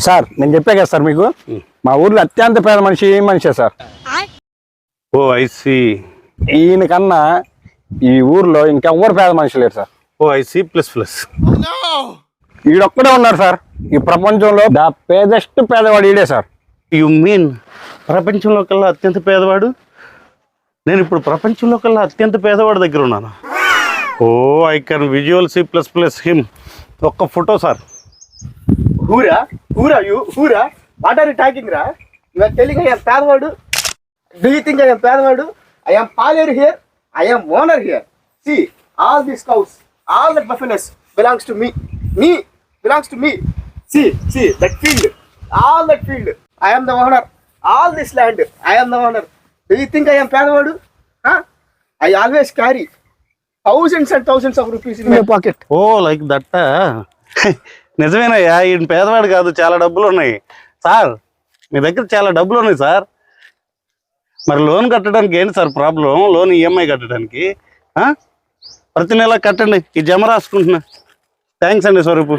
Sir నేను చెప్పే కదా సార్ మీకు మా ఊర్లో అత్యంత పేద మనిషే సార్. ఓ ఐసి. ఈయన కన్నా ఈ ఊర్లో ఇంకెవ్వరు పేద మనిషి లేరు సార్. ఓ ఐసి ప్లస్ ప్లస్. ఈడొక్కడే ఉన్నారు సార్ ఈ ప్రపంచంలో ద పేదెస్ట్ పేదవాడు ఈడే సార్. యు మీన్ ప్రపంచంలో కల్లా అత్యంత పేదవాడు? నేను ఇప్పుడు ప్రపంచంలో కల్లా అత్యంత పేదవాడి దగ్గర ఉన్నాను. Oh I can visual see plus plus him. ఒక్క photo sir. What are you talking, Ra? You are telling I am Padwadu? Do you think I am Padwadu? I am Paler here. I am owner here. See, all these cows, all the buffaloes belongs to me. Me belongs to me. See, that field, all that field. I am the owner. All this land, I am the owner. Do you think I am Padwadu? Huh? I always carry thousands and thousands of rupees in my pocket. Oh like that. నిజమేనయ్యా, ఈయన పేదవాడు కాదు, చాలా డబ్బులు ఉన్నాయి sir. మీ దగ్గర చాలా డబ్బులు ఉన్నాయి సార్. మరి లోన్ కట్టడానికి ఏంటి సార్ ప్రాబ్లం? లోన్ ఈఎంఐ కట్టడానికి ప్రతి నెల కట్టండి, ఈ జమ రాసుకుంటున్నా. థ్యాంక్స్ అండి స్వరూపు.